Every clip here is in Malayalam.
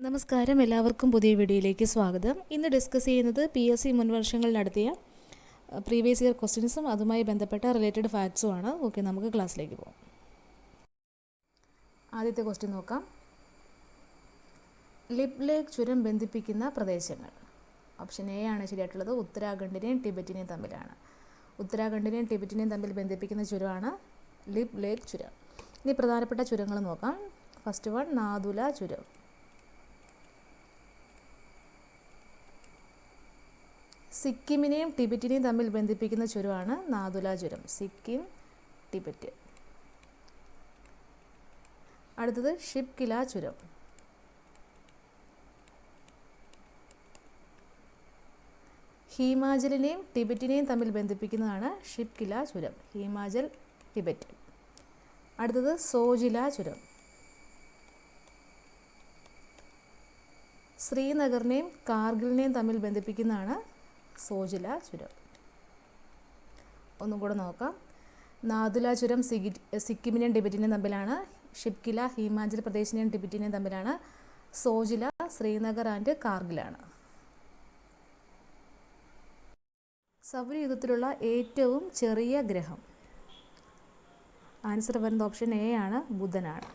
നമസ്കാരം, എല്ലാവർക്കും പുതിയ വീഡിയോയിലേക്ക് സ്വാഗതം. ഇന്ന് ഡിസ്കസ് ചെയ്യുന്നത് PSC മുൻവർഷങ്ങളിൽ നടത്തിയ പ്രീവിയസ് ഇയർ ക്വസ്റ്റ്യൻസും അതുമായി ബന്ധപ്പെട്ട റിലേറ്റഡ് ഫാക്ട്സുമാണ്. ഓക്കെ, നമുക്ക് ക്ലാസ്സിലേക്ക് പോകാം. ആദ്യത്തെ ക്വസ്റ്റ്യൻ നോക്കാം. ലിപ് ലേക്ക് ചുരം ബന്ധിപ്പിക്കുന്ന പ്രദേശങ്ങൾ. ഓപ്ഷൻ എ ആണ് ശരിയായിട്ടുള്ളത്. ഉത്തരാഖണ്ഡിനെയും ടിബറ്റിനെയും തമ്മിലാണ്. ഉത്തരാഖണ്ഡിനെയും ടിബറ്റിനെയും തമ്മിൽ ബന്ധിപ്പിക്കുന്ന ചുരമാണ് ലിപ് ലേക്ക് ചുരം. ഇനി പ്രധാനപ്പെട്ട ചുരങ്ങൾ നോക്കാം. ഫസ്റ്റ് വൺ നാഥുല ചുരം. സിക്കിമിനെയും ടിബറ്റിനെയും തമ്മിൽ ബന്ധിപ്പിക്കുന്ന ചുരമാണ് നാഥുല ചുരം. സിക്കിം, ടിബറ്റ്. അടുത്തത് ഷിപ്കില ചുരം. ഹിമാചലിനെയും ടിബറ്റിനെയും തമ്മിൽ ബന്ധിപ്പിക്കുന്നതാണ് ഷിപ്കില ചുരം. ഹിമാചൽ, ടിബറ്റ്. അടുത്തത് സോജില ചുരം. ശ്രീനഗറിനെയും കാർഗിലിനെയും തമ്മിൽ ബന്ധിപ്പിക്കുന്നതാണ് സോജില ചുരം. ഒന്നും കൂടെ നോക്കാം. നാഥുല ചുരം സിക്കിമിനെയും ടിബറ്റിനെയും തമ്മിലാണ്. ഷിപ്കില ഹിമാചൽ പ്രദേശിനെയും ടിബറ്റിനെയും തമ്മിലാണ്. സോജില ശ്രീനഗർ ആൻഡ് കാർഗിലാണ്. സൗരയൂഥത്തിലുള്ള ഏറ്റവും ചെറിയ ഗ്രഹം. ആൻസർ വരുന്നത് ഓപ്ഷൻ എ ആണ്, ബുധനാണ്.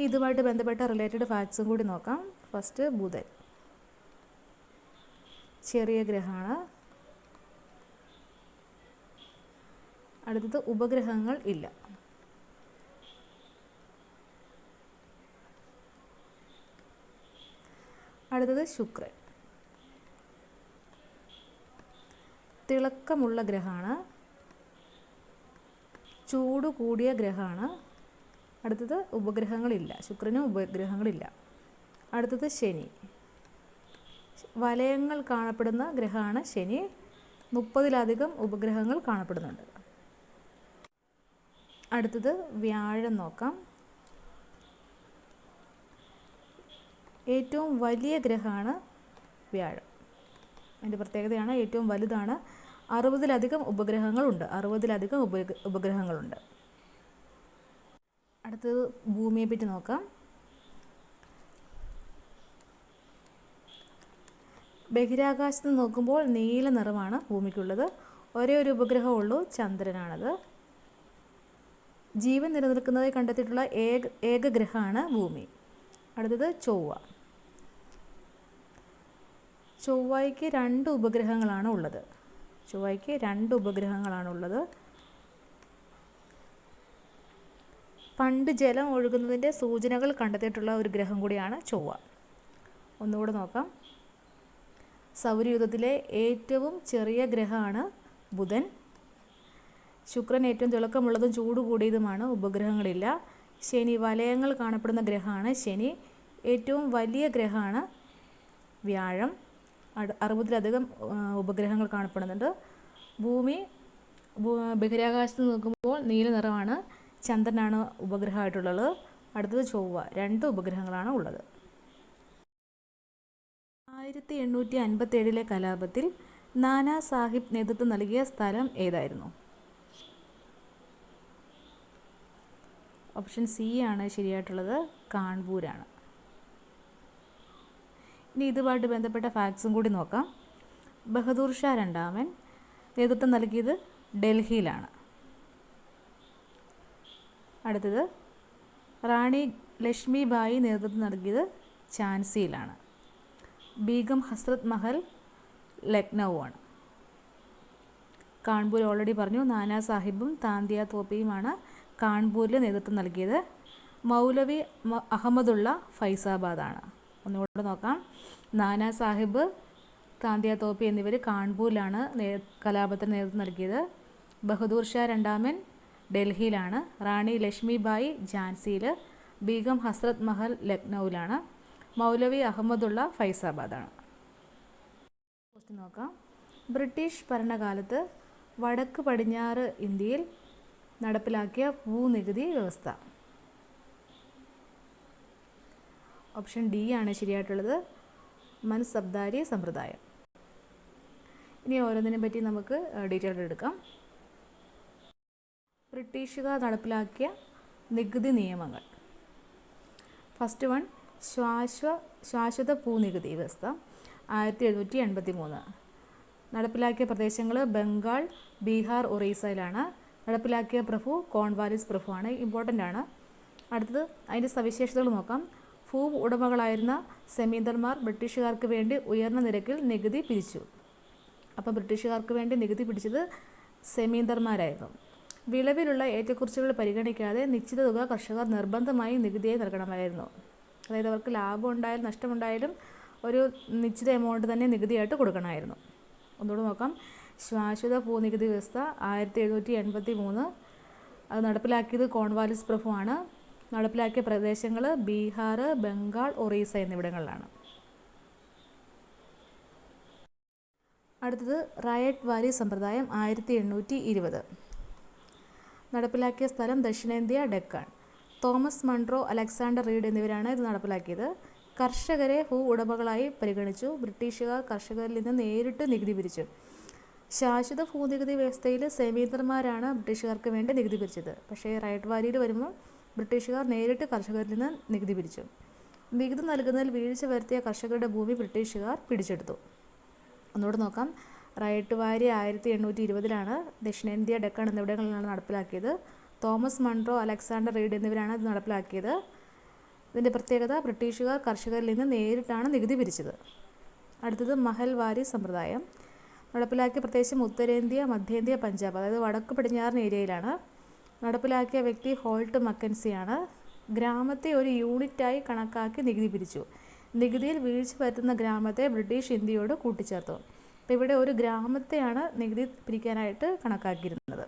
ഇതുമായിട്ട് ബന്ധപ്പെട്ട റിലേറ്റഡ് ഫാക്ട്സും കൂടി നോക്കാം. ഫസ്റ്റ് ബുധൻ ചെറിയ ഗ്രഹമാണ്. അടുത്തത് ഉപഗ്രഹങ്ങൾ ഇല്ല. അടുത്തത് ശുക്രൻ തിളക്കമുള്ള ഗ്രഹമാണ്. ചൂട് കൂടിയ ഗ്രഹമാണ്. അടുത്തത് ഉപഗ്രഹങ്ങളില്ല. ശുക്രന് ഉപഗ്രഹങ്ങളില്ല. അടുത്തത് ശനി. വലയങ്ങൾ കാണപ്പെടുന്ന ഗ്രഹമാണ് ശനി. 30-ലധികം ഉപഗ്രഹങ്ങൾ കാണപ്പെടുന്നുണ്ട്. അടുത്തത് വ്യാഴം നോക്കാം. ഏറ്റവും വലിയ ഗ്രഹമാണ് വ്യാഴം. അതിൻ്റെ പ്രത്യേകതയാണ് ഏറ്റവും വലുതാണ്. 60-ലധികം ഉപഗ്രഹങ്ങളുണ്ട്. 60-ലധികം ഉപഗ്രഹങ്ങളുണ്ട്. അടുത്തത് ഭൂമിയെ പറ്റി നോക്കാം. ബഹിരാകാശത്ത് നോക്കുമ്പോൾ നീല നിറമാണ് ഭൂമിക്കുള്ളത്. ഒരേ ഒരു ഉപഗ്രഹമേ ഉള്ളൂ, ചന്ദ്രനാണത്. ജീവൻ നിലനിൽക്കുന്നതായി കണ്ടെത്തിയിട്ടുള്ള ഏക ഗ്രഹമാണ് ഭൂമി. അടുത്തത് ചൊവ്വ. ചൊവ്വയ്ക്ക് 2 ഉപഗ്രഹങ്ങളാണ് ഉള്ളത്. ചൊവ്വയ്ക്ക് 2 ഉപഗ്രഹങ്ങളാണ് ഉള്ളത്. പണ്ട് ജലം ഒഴുകുന്നതിൻ്റെ സൂചനകൾ കണ്ടെത്തിയിട്ടുള്ള ഒരു ഗ്രഹം കൂടിയാണ് ചൊവ്വ. ഒന്നുകൂടെ നോക്കാം. സൗരയൂഥത്തിലെ ഏറ്റവും ചെറിയ ഗ്രഹമാണ് ബുധൻ. ശുക്രൻ ഏറ്റവും തിളക്കമുള്ളതും ചൂട് കൂടിയതുമാണ്. ഉപഗ്രഹങ്ങളില്ല. ശനി വലയങ്ങൾ കാണപ്പെടുന്ന ഗ്രഹമാണ് ശനി. ഏറ്റവും വലിയ ഗ്രഹമാണ് വ്യാഴം. 60-ലധികം ഉപഗ്രഹങ്ങൾ കാണപ്പെടുന്നുണ്ട്. ഭൂമി ബഹിരാകാശത്ത് നോക്കുമ്പോൾ നീല നിറമാണ്. ചന്ദ്രനാണ് ഉപഗ്രഹമായിട്ടുള്ളത്. അടുത്തത് ചൊവ്വ. 2 ഉപഗ്രഹങ്ങളാണ് ഉള്ളത്. 1857-ലെ കലാപത്തിൽ നാനാ സാഹിബ് നേതൃത്വം നൽകിയ സ്ഥലം ഏതായിരുന്നു? ഓപ്ഷൻ സി ആണ് ശരിയായിട്ടുള്ളത്, കാൺപൂരാണ്. ഇനി ഇതുമായിട്ട് ബന്ധപ്പെട്ട ഫാക്ട്സും കൂടി നോക്കാം. ബഹദൂർ ഷാ രണ്ടാമൻ നേതൃത്വം നൽകിയത് ഡൽഹിയിലാണ്. അടുത്തത് റാണി ലക്ഷ്മിബായി നേതൃത്വം നൽകിയത് ഝാൻസിയിലാണ്. ബീഗം ഹസ്രത് മഹൽ ലക്നൗ ആണ്. കാൺപൂർ ഓൾറെഡി പറഞ്ഞു. നാനാ സാഹിബും താന്തിയ തോപ്പിയുമാണ് കാൺപൂരിൽ നേതൃത്വം നൽകിയത്. മൗലവി അഹമ്മദുള്ള ഫൈസാബാദാണ്. ഒന്നുകൂടെ നോക്കാം. നാനാ സാഹിബ്, താന്തിയ തോപ്പി എന്നിവർ കാൺപൂരിലാണ് കലാപത്തിന് നേതൃത്വം നൽകിയത്. ബഹദൂർ ഷാ രണ്ടാമൻ ഡൽഹിയിലാണ്. റാണി ലക്ഷ്മിബായി ഝാൻസിയിൽ. ബീഗം ഹസ്രത് മഹൽ ലക്നൗവിലാണ്. മൗലവി അഹമ്മദുള്ള ഫൈസാബാദാണ്. ക്വസ്റ്റ്യൻ നോക്കാം. ബ്രിട്ടീഷ് ഭരണകാലത്ത് വടക്ക് പടിഞ്ഞാറ് ഇന്ത്യയിൽ നടപ്പിലാക്കിയ ഭൂനികുതി വ്യവസ്ഥ. ഓപ്ഷൻ ഡി ആണ് ശരിയായിട്ടുള്ളത്, മൻസബ്ദാരി സമ്പ്രദായം. ഇനി ഓരോന്നിനെ പറ്റി നമുക്ക് ഡീറ്റെയിൽ എടുക്കാം. ബ്രിട്ടീഷുകാർ നടപ്പിലാക്കിയ നികുതി നിയമങ്ങൾ. ഫസ്റ്റ് വൺ, ശാശ്വത ഭൂനികുതി വ്യവസ്ഥ 1783. നടപ്പിലാക്കിയ പ്രദേശങ്ങൾ ബംഗാൾ, ബീഹാർ, ഒറീസയിലാണ്. നടപ്പിലാക്കിയ പ്രഭു കോൺവാലിസ് പ്രഭുവാണ്. ഇമ്പോർട്ടൻ്റ് ആണ്. അടുത്തത് അതിൻ്റെ സവിശേഷതകൾ നോക്കാം. ഭൂ ഉടമകളായിരുന്ന സെമീന്ദർമാർ ബ്രിട്ടീഷുകാർക്ക് വേണ്ടി ഉയർന്ന നിരക്കിൽ നികുതി പിരിച്ചു. അപ്പോൾ ബ്രിട്ടീഷുകാർക്ക് വേണ്ടി നികുതി പിടിച്ചത് സെമീന്ദർമാരായിരുന്നു. വിളവിലുള്ള ഏറ്റക്കുറച്ചുകൾ പരിഗണിക്കാതെ നിശ്ചിത തുക കർഷകർ നിർബന്ധമായും നികുതിയായി നൽകണമായിരുന്നു. അതായത് അവർക്ക് ലാഭം ഉണ്ടായാലും നഷ്ടമുണ്ടായാലും ഒരു നിശ്ചിത എമൗണ്ട് തന്നെ നികുതിയായിട്ട് കൊടുക്കണമായിരുന്നു. ഒന്നുകൂടെ നോക്കാം. ശാശ്വത ഭൂനികുതി വ്യവസ്ഥ 1783. അത് നടപ്പിലാക്കിയത് കോൺവാലിസ് പ്രഭുവാണ്. നടപ്പിലാക്കിയ പ്രദേശങ്ങൾ ബീഹാർ, ബംഗാൾ, ഒറീസ എന്നിവിടങ്ങളിലാണ്. അടുത്തത് റയട്ട് വാലി സമ്പ്രദായം 1820. നടപ്പിലാക്കിയ സ്ഥലം ദക്ഷിണേന്ത്യ, Deccan. Thomas Munro, Alexander Read എന്നിവരാണ് ഇത് നടപ്പിലാക്കിയത്. കർഷകരെ ഭൂ ഉടമകളായി പരിഗണിച്ചു. ബ്രിട്ടീഷുകാർ കർഷകരിൽ നിന്ന് നേരിട്ട് നികുതി പിരിച്ചു. ശാശ്വത ഭൂനികുതി വ്യവസ്ഥയിൽ സെമീന്ദർമാരാണ് ബ്രിട്ടീഷുകാർക്ക് വേണ്ടി നികുതി പിരിച്ചത്. പക്ഷേ റൈറ്റ് വാലിയിൽ വരുമ്പോൾ ബ്രിട്ടീഷുകാർ നേരിട്ട് കർഷകരിൽ നിന്ന് നികുതി പിരിച്ചു. വിഹിതം നൽകുന്നതിൽ വീഴ്ച വരുത്തിയ കർഷകരുടെ ഭൂമി ബ്രിട്ടീഷുകാർ പിടിച്ചെടുത്തു. ഒന്നുകൂടെ നോക്കാം. റൈറ്റ് വാലി 1820 ദക്ഷിണേന്ത്യ, ഡെക്കാൻ എന്നിവിടങ്ങളിലാണ് നടപ്പിലാക്കിയത്. തോമസ് മൺട്രോ, അലക്സാണ്ടർ റീഡ് എന്നിവരാണ് ഇത് നടപ്പിലാക്കിയത്. ഇതിൻ്റെ പ്രത്യേകത ബ്രിട്ടീഷുകാർ കർഷകരിൽ നിന്ന് നേരിട്ടാണ് നികുതി പിരിച്ചത്. അടുത്തത് മഹൽ വാലി സമ്പ്രദായം. നടപ്പിലാക്കിയ പ്രദേശം ഉത്തരേന്ത്യ, മധ്യേന്ത്യ, പഞ്ചാബ്, അതായത് വടക്ക് പടിഞ്ഞാറൻ ഏരിയയിലാണ്. നടപ്പിലാക്കിയ വ്യക്തി ഹോൾട്ട് മക്കൻസിയാണ്. ഗ്രാമത്തെ ഒരു യൂണിറ്റായി കണക്കാക്കി നികുതി പിരിച്ചു. നികുതിയിൽ വീഴ്ച വരുത്തുന്ന ഗ്രാമത്തെ ബ്രിട്ടീഷ് ഇന്ത്യയോട് കൂട്ടിച്ചേർത്തു. അപ്പോൾ ഇവിടെ ഒരു ഗ്രാമത്തെയാണ് നികുതി പിരിക്കാനായിട്ട് കണക്കാക്കിയിരുന്നത്.